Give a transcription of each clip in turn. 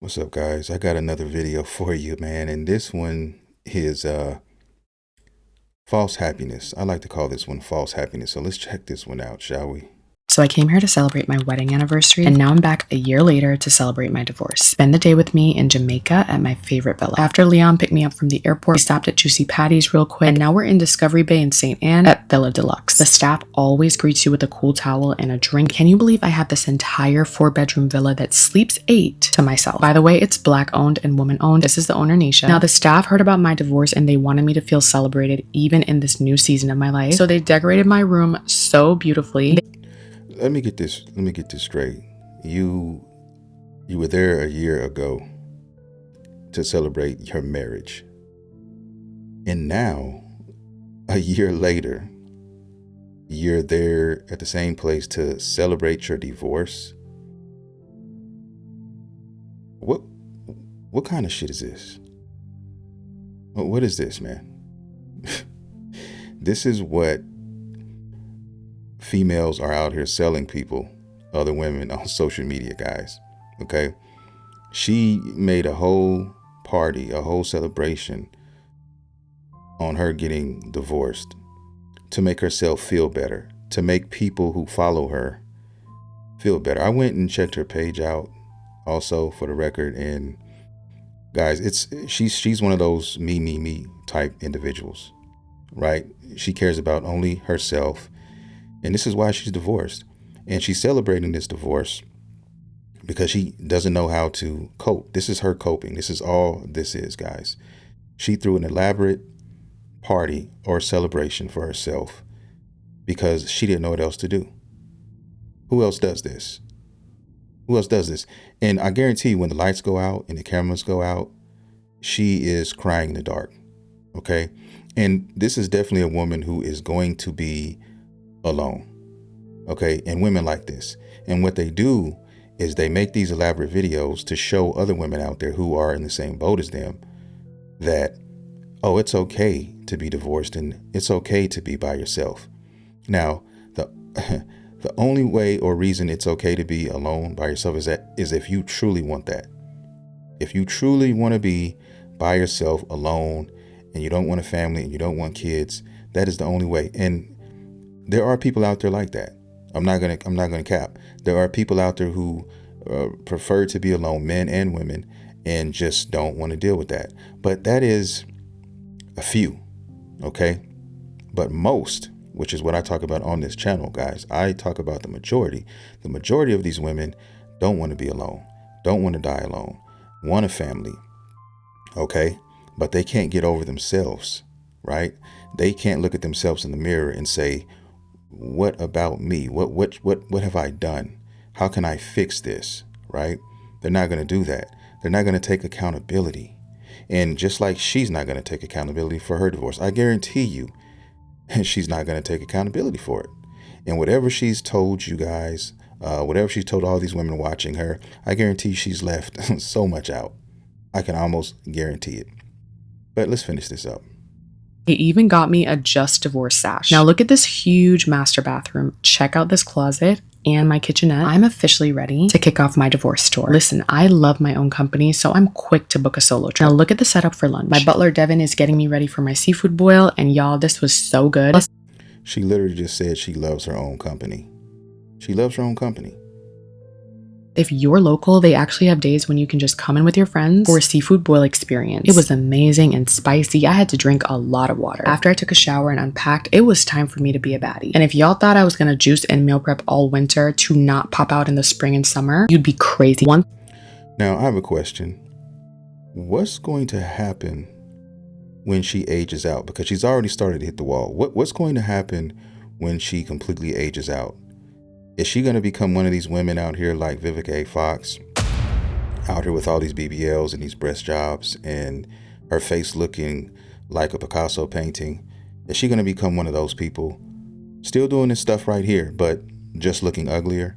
What's up, guys? I got another video for you, man. And this one is false happiness. I like to call this one false happiness. So let's check this one out, shall we? So I came here to celebrate my wedding anniversary, and now I'm back a year later to celebrate my divorce. Spend the day with me in Jamaica at my favorite villa. After Leon picked me up from the airport, we stopped at Juicy Patty's real quick, and now we're in Discovery Bay in St. Anne at Villa Deluxe. The staff always greets you with a cool towel and a drink. Can you believe I have this entire 4-bedroom villa that sleeps 8 to myself? By the way, it's Black owned and woman owned. This is the owner, Nisha. Now the staff heard about my divorce and they wanted me to feel celebrated even in this new season of my life. So they decorated my room so beautifully. Let me get this straight. You were there a year ago to celebrate your marriage. And now, a year later, you're there at the same place to celebrate your divorce. What kind of shit is this? What is this, man? This is what females are out here selling people, other women, on social media, guys. Okay? She made a whole party, a whole celebration on her getting divorced to make herself feel better, to make people who follow her feel better. I went and checked her page out also, for the record, and guys, she's one of those me type individuals, right? She cares about only herself. And this is why she's divorced. And she's celebrating this divorce because she doesn't know how to cope. This is her coping. This is all this is, guys. She threw an elaborate party or celebration for herself because she didn't know what else to do. Who else does this? Who else does this? And I guarantee you, when the lights go out and the cameras go out, she is crying in the dark. Okay? And this is definitely a woman who is going to be alone. Okay? And women like this. And what they do is they make these elaborate videos to show other women out there who are in the same boat as them that, oh, it's okay to be divorced and it's okay to be by yourself. Now, the only way or reason it's okay to be alone by yourself is if you truly want that. If you truly want to be by yourself alone and you don't want a family and you don't want kids, that is the only way. And there are people out there like that. I'm not gonna cap. There are people out there who prefer to be alone, men and women, and just don't want to deal with that. But that is a few, okay? But most, which is what I talk about on this channel, guys, I talk about the majority. The majority of these women don't want to be alone, don't want to die alone, want a family, okay? But they can't get over themselves, right? They can't look at themselves in the mirror and say, what about me? What have I done? How can I fix this? Right? They're not going to do that. They're not going to take accountability. And just like she's not going to take accountability for her divorce, I guarantee you, she's not going to take accountability for it. And whatever she's told you guys, whatever she's told all these women watching her, I guarantee she's left so much out. I can almost guarantee it. But let's finish this up. They even got me a just divorced sash. Now look at this huge master bathroom. Check out this closet and my kitchenette. I'm officially ready to kick off my divorce tour. Listen, I love my own company, so I'm quick to book a solo trip. Now look at the setup for lunch. My butler Devin is getting me ready for my seafood boil, and y'all, this was so good. She literally just said she loves her own company. She loves her own company. If you're local, they actually have days when you can just come in with your friends for a seafood boil experience. It was amazing and spicy. I had to drink a lot of water. After I took a shower and unpacked, it was time for me to be a baddie. And if y'all thought I was gonna juice and meal prep all winter to not pop out in the spring and summer, you'd be crazy. Now, I have a question. What's going to happen when she ages out? Because she's already started to hit the wall. What's going to happen when she completely ages out? Is she going to become one of these women out here like Vivica A. Fox, out here with all these BBLs and these breast jobs and her face looking like a Picasso painting? Is she going to become one of those people still doing this stuff right here, but just looking uglier?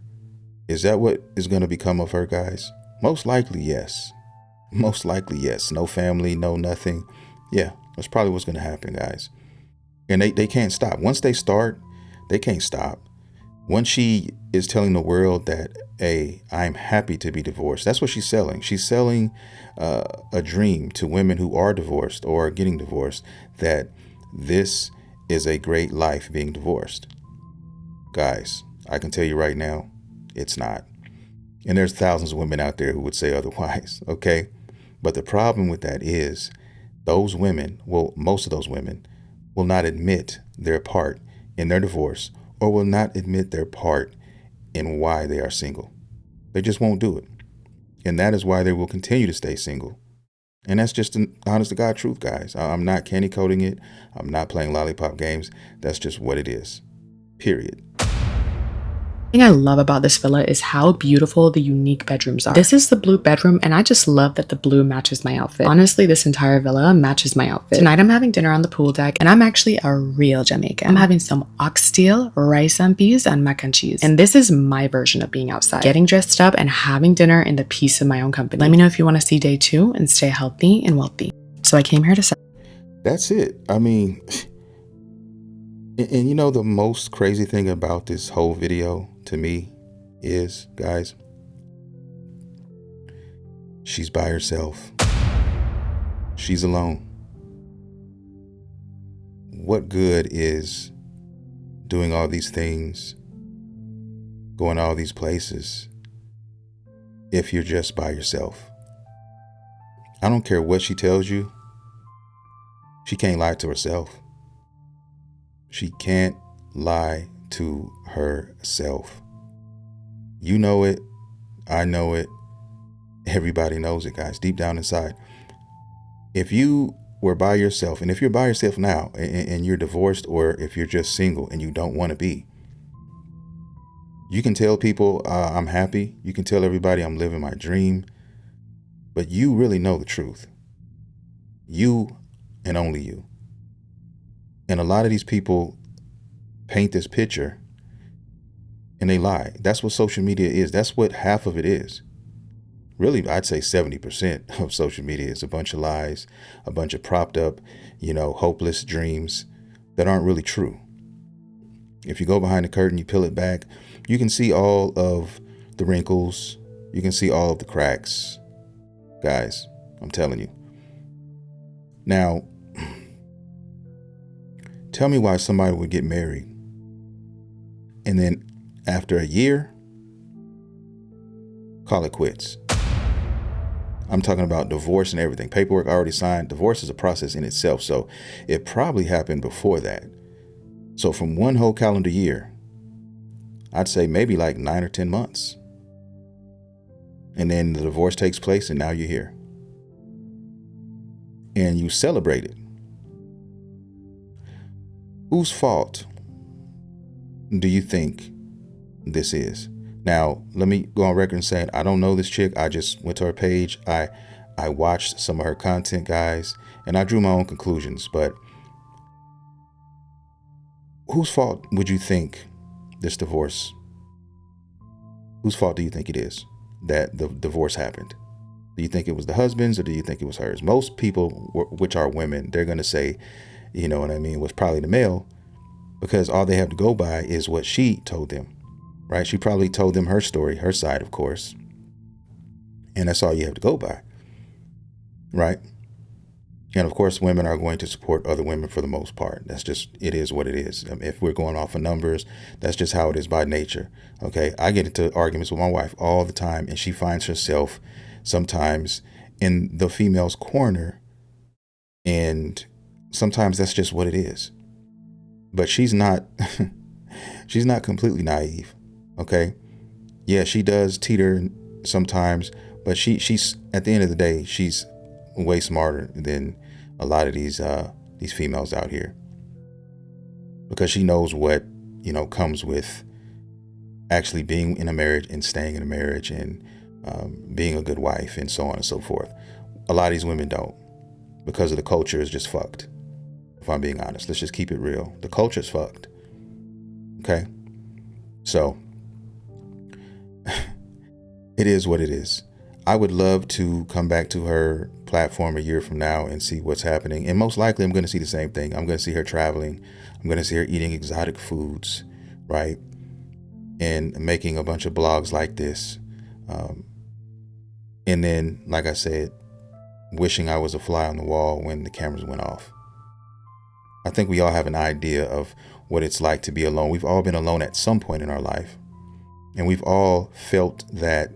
Is that what is going to become of her, guys? Most likely, yes. Most likely, yes. No family, no nothing. Yeah, that's probably what's going to happen, guys. And they can't stop. Once they start, they can't stop. Once she is telling the world that, hey, I'm happy to be divorced, that's what she's selling. She's selling a dream to women who are divorced or are getting divorced, that this is a great life being divorced. Guys, I can tell you right now, it's not. And there's thousands of women out there who would say otherwise, okay? But the problem with that is those women, well, most of those women, will not admit their part in their divorce, or will not admit their part in why they are single. They just won't do it. And that is why they will continue to stay single. And that's just an honest to God truth, guys. I'm not candy coating it. I'm not playing lollipop games. That's just what it is. Period. The thing I love about this villa is how beautiful the unique bedrooms are. This is the blue bedroom, and I just love that the blue matches my outfit. Honestly, this entire villa matches my outfit. Tonight I'm having dinner on the pool deck, and I'm actually a real Jamaican. I'm having some oxtail, rice and peas, and mac and cheese. And this is my version of being outside, getting dressed up and having dinner in the peace of my own company. Let me know if you want to see day 2 and stay healthy and wealthy. So I came here to That's it. I mean, and you know, the most crazy thing about this whole video to me is, guys, she's by herself. She's alone. What good is doing all these things, going all these places, if you're just by yourself? I don't care what she tells you. She can't lie to herself. She can't lie to herself. You know it. I know it. Everybody knows it, guys, deep down inside. If you were by yourself, and if you're by yourself now and you're divorced, or if you're just single and you don't want to be, you can tell people I'm happy. You can tell everybody I'm living my dream. But you really know the truth. You and only you. And a lot of these people paint this picture and they lie. That's what social media is. That's what half of it is. Really, I'd say 70% of social media is a bunch of lies, a bunch of propped up, hopeless dreams that aren't really true. If you go behind the curtain, you peel it back, you can see all of the wrinkles. You can see all of the cracks. Guys, I'm telling you. Now, tell me why somebody would get married and then after a year, call it quits. I'm talking about divorce and everything. Paperwork already signed. Divorce is a process in itself. So it probably happened before that. So from one whole calendar year, I'd say maybe like 9 or 10 months. And then the divorce takes place and now you're here. And you celebrate it. Whose fault do you think this is? Now, let me go on record and say I don't know this chick. I just went to her page. I watched some of her content, guys, and I drew my own conclusions. But whose fault would you think this divorce? Whose fault do you think it is that the divorce happened? Do you think it was the husband's, or do you think it was hers? Most people, which are women, they're going to say, you know what I mean, was probably the male, because all they have to go by is what she told them, right? She probably told them her story, her side, of course. And that's all you have to go by, right? And of course, women are going to support other women for the most part. That's just, it is what it is. I mean, if we're going off of numbers, that's just how it is by nature. Okay. I get into arguments with my wife all the time, and she finds herself sometimes in the female's corner. And sometimes that's just what it is. But she's not, she's not completely naive. Okay. Yeah, she does teeter sometimes, but she's at the end of the day, she's way smarter than a lot of these females out here, because she knows what, comes with actually being in a marriage and staying in a marriage and being a good wife and so on and so forth. A lot of these women don't, because of the culture is just fucked. If I'm being honest, let's just keep it real. The culture's fucked. Okay. So it is what it is. I would love to come back to her platform a year from now and see what's happening. And most likely I'm going to see the same thing. I'm going to see her traveling. I'm going to see her eating exotic foods, right? and making a bunch of blogs like this. And then, like I said, wishing I was a fly on the wall when the cameras went off. I think we all have an idea of what it's like to be alone. We've all been alone at some point in our life. And we've all felt that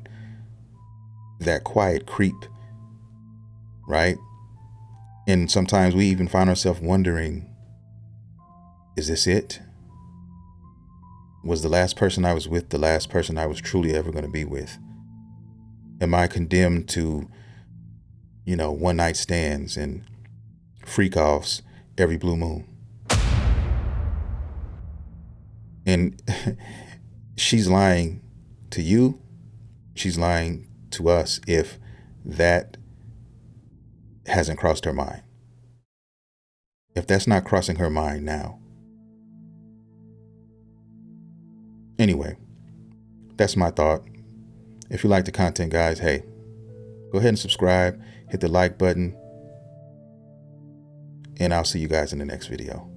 quiet creep, right? And sometimes we even find ourselves wondering, is this it? Was the last person I was with the last person I was truly ever going to be with? Am I condemned to, one night stands and freak offs every blue moon? And she's lying to you. She's lying to us if that hasn't crossed her mind. If that's not crossing her mind now. Anyway, that's my thought. If you like the content, guys, hey, go ahead and subscribe, hit the like button, and I'll see you guys in the next video.